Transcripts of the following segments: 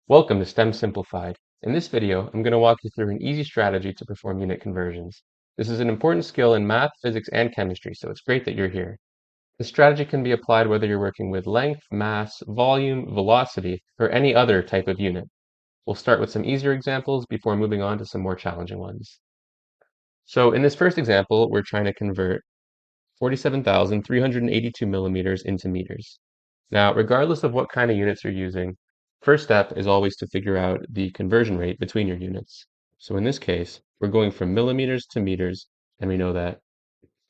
Welcome to STEM Simplified. In this video, I'm going to walk you through an easy strategy to perform unit conversions. This is an important skill in math, physics, and chemistry, so it's great that you're here. This strategy can be applied whether you're working with length, mass, volume, velocity, or any other type of unit. We'll start with some easier examples before moving on to some more challenging ones. So in this first example, we're trying to convert 47,382 millimeters into meters. Now, regardless of what kind of units you're using, first step is always to figure out the conversion rate between your units. So in this case, we're going from millimeters to meters, and we know that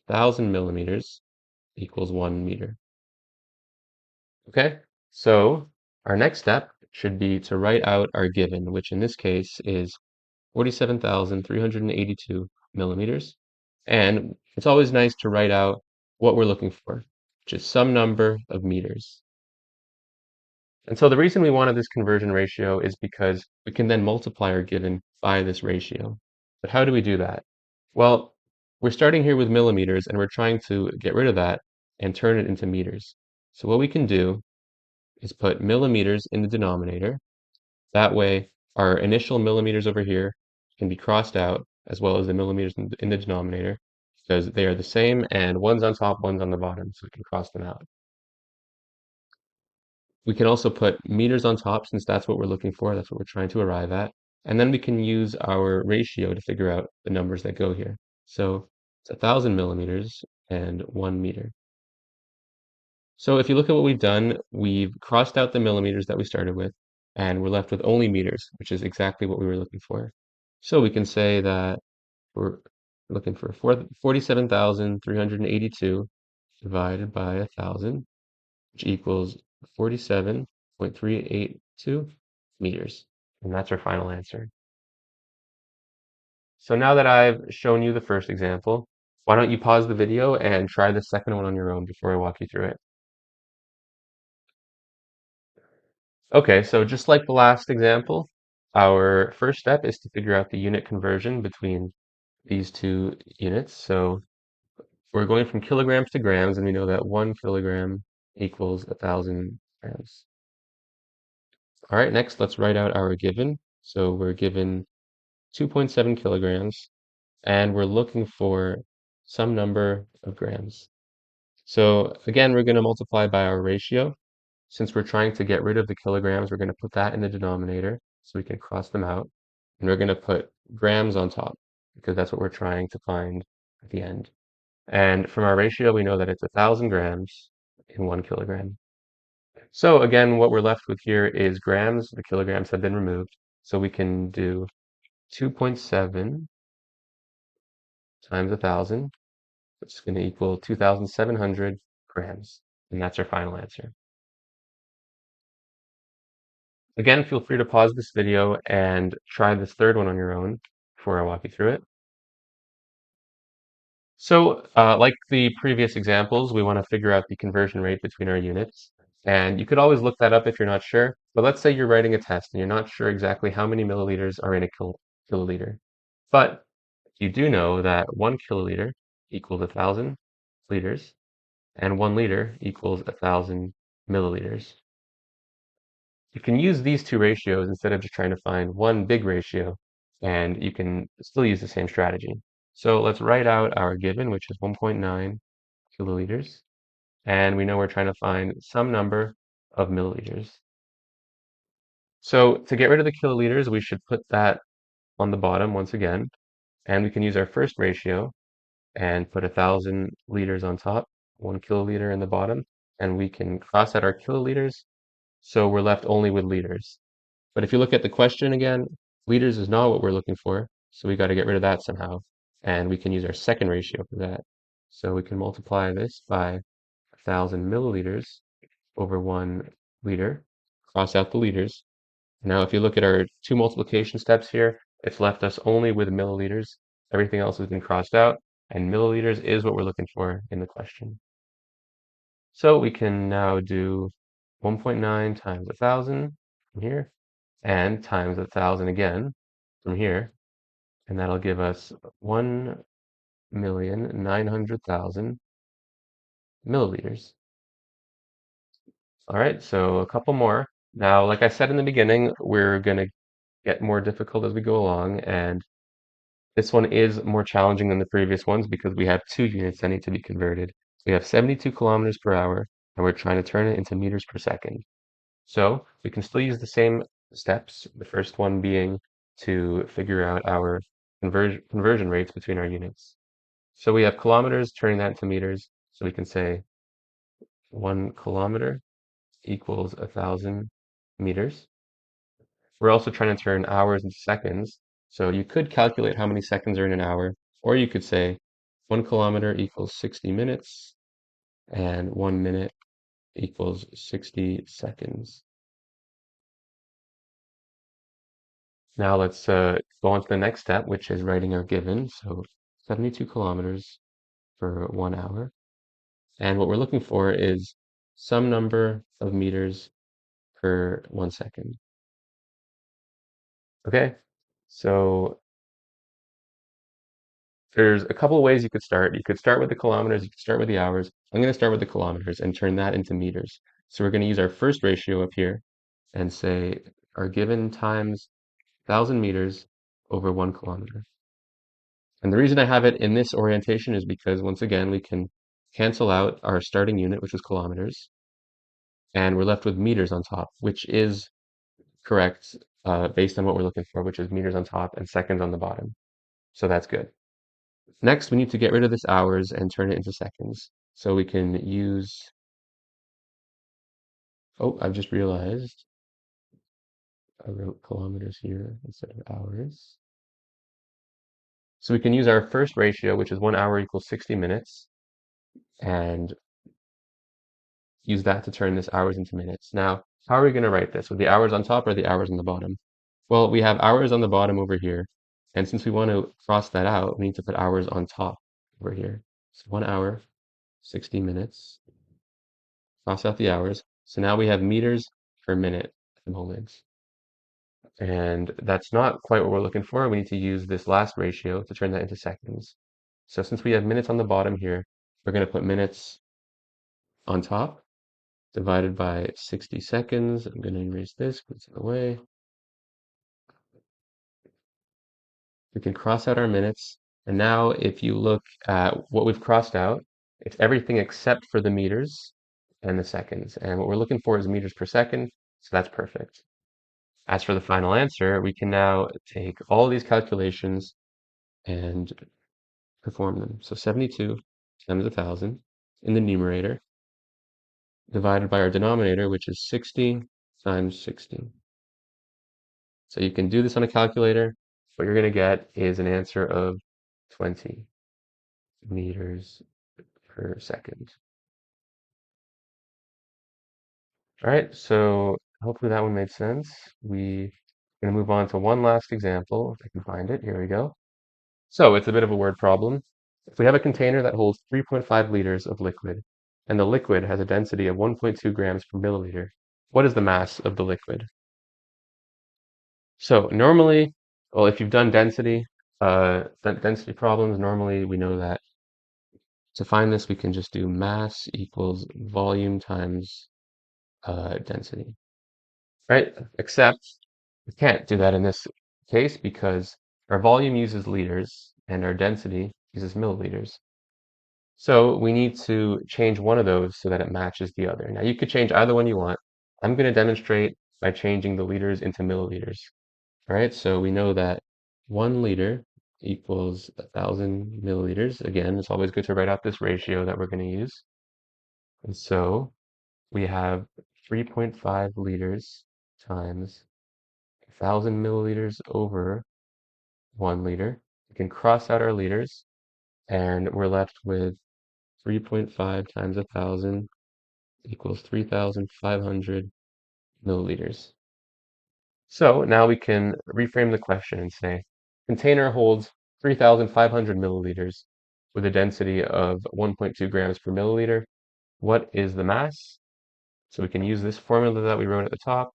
1,000 millimeters equals 1 meter. Okay, so our next step should be to write out our given, which in this case is 47,382 millimeters. And it's always nice to write out what we're looking for, which is some number of meters. And so the reason we wanted this conversion ratio is because we can then multiply our given by this ratio. But how do we do that? Well, we're starting here with millimeters and we're trying to get rid of that and turn it into meters. So what we can do is put millimeters in the denominator. That way, our initial millimeters over here can be crossed out as well as the millimeters in the denominator because they are the same and one's on top, one's on the bottom, so we can cross them out. We can also put meters on top since that's what we're looking for, that's what we're trying to arrive at. And then we can use our ratio to figure out the numbers that go here. So it's 1,000 millimeters and 1 meter. So if you look at what we've done, we've crossed out the millimeters that we started with, and we're left with only meters, which is exactly what we were looking for. So we can say that we're looking for 47,382 divided by 1,000, which equals 47.382 meters. And that's our final answer. So now that I've shown you the first example, why don't you pause the video and try the second one on your own before I walk you through it. Okay, so just like the last example, our first step is to figure out the unit conversion between these two units. So we're going from kilograms to grams, and we know that 1 kilogram equals 1,000 grams. All right, next let's write out our given. So we're given 2.7 kilograms, and we're looking for some number of grams. So again, we're going to multiply by our ratio. Since we're trying to get rid of the kilograms, we're going to put that in the denominator so we can cross them out. And we're going to put grams on top because that's what we're trying to find at the end. And from our ratio, we know that it's 1,000 grams in 1 kilogram. So again, what we're left with here is grams. The kilograms have been removed. So we can do 2.7 times 1,000, which is going to equal 2,700 grams. And that's our final answer. Again, feel free to pause this video and try this third one on your own before I walk you through it. So, like the previous examples, we want to figure out the conversion rate between our units. And you could always look that up if you're not sure. But let's say you're writing a test and you're not sure exactly how many milliliters are in a kiloliter. But you do know that 1 kiloliter equals 1,000 liters, and 1 liter equals 1,000 milliliters. You can use these two ratios instead of just trying to find one big ratio, and you can still use the same strategy. So let's write out our given, which is 1.9 kiloliters, and we know we're trying to find some number of milliliters. So to get rid of the kiloliters, we should put that on the bottom once again, and we can use our first ratio and put 1,000 liters on top, 1 kiloliter in the bottom, and we can cross out our kiloliters, so we're left only with liters. But if you look at the question again, liters is not what we're looking for, so we got to get rid of that somehow. And we can use our second ratio for that. So we can multiply this by 1,000 milliliters over 1 liter, cross out the liters. Now, if you look at our two multiplication steps here, it's left us only with milliliters. Everything else has been crossed out, and milliliters is what we're looking for in the question. So we can now do 1.9 times 1,000 from here, and times 1,000 again from here, and that'll give us 1,900,000 milliliters. All right, so a couple more. Now, like I said in the beginning, we're going to get more difficult as we go along, and this one is more challenging than the previous ones because we have two units that need to be converted. We have 72 kilometers per hour, and we're trying to turn it into meters per second. So we can still use the same steps, the first one being to figure out our conversion rates between our units. So we have kilometers, turning that into meters. So we can say 1 kilometer equals 1,000 meters. We're also trying to turn hours into seconds. So you could calculate how many seconds are in an hour, or you could say 1 kilometer equals 60 minutes and 1 minute equals 60 seconds. Now let's go on to the next step, which is writing our given. So 72 kilometers for 1 hour. And what we're looking for is some number of meters per 1 second. Okay, so there's a couple of ways you could start. You could start with the kilometers, you could start with the hours. I'm going to start with the kilometers and turn that into meters. So we're going to use our first ratio up here and say our given times 1,000 meters over 1 kilometer. And the reason I have it in this orientation is because, once again, we can cancel out our starting unit, which was kilometers, and we're left with meters on top, which is correct based on what we're looking for, which is meters on top and seconds on the bottom. So that's good. Next, we need to get rid of this hours and turn it into seconds. So we can use, oh, I've just realized I wrote kilometers here instead of hours. So we can use our first ratio, which is 1 hour equals 60 minutes, and use that to turn this hours into minutes. Now, how are we going to write this? With the hours on top or the hours on the bottom? Well, we have hours on the bottom over here. And since we want to cross that out, we need to put hours on top over here. So 1 hour, 60 minutes, cross out the hours. So now we have meters per minute at the moment. And that's not quite what we're looking for. We need to use this last ratio to turn that into seconds. So since we have minutes on the bottom here, we're going to put minutes on top divided by 60 seconds. I'm going to erase this, put it away. We can cross out our minutes. And now if you look at what we've crossed out, it's everything except for the meters and the seconds. And what we're looking for is meters per second, so that's perfect. As for the final answer, we can now take all these calculations and perform them. So 72 times 1,000 in the numerator divided by our denominator, which is 60 times 60. So you can do this on a calculator. What you're going to get is an answer of 20 meters per second. All right, so hopefully that one made sense. We're going to move on to one last example, if I can find it. Here we go. So it's a bit of a word problem. If we have a container that holds 3.5 liters of liquid, and the liquid has a density of 1.2 grams per milliliter, what is the mass of the liquid? So normally, well, if you've done density problems, normally we know that to find this, we can just do mass equals volume times density, right? Except we can't do that in this case because our volume uses liters and our density uses milliliters. So we need to change one of those so that it matches the other. Now you could change either one you want. I'm going to demonstrate by changing the liters into milliliters. All right, so we know that 1 liter equals 1,000 milliliters. Again, it's always good to write out this ratio that we're going to use. And so we have 3.5 liters times 1,000 milliliters over 1 liter. We can cross out our liters, and we're left with 3.5 times 1,000 equals 3,500 milliliters. So now we can reframe the question and say, container holds 3,500 milliliters with a density of 1.2 grams per milliliter. What is the mass? So we can use this formula that we wrote at the top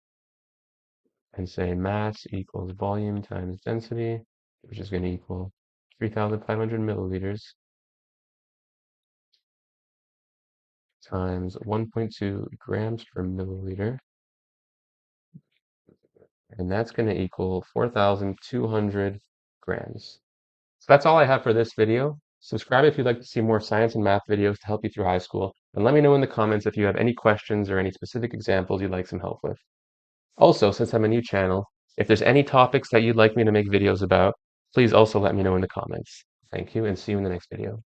and say mass equals volume times density, which is going to equal 3,500 milliliters times 1.2 grams per milliliter. and that's going to equal 4,200 grams. So that's all I have for this video. Subscribe if you'd like to see more science and math videos to help you through high school, and let me know in the comments if you have any questions or any specific examples you'd like some help with. Also, since I'm a new channel, if there's any topics that you'd like me to make videos about, please also let me know in the comments. Thank you, and see you in the next video.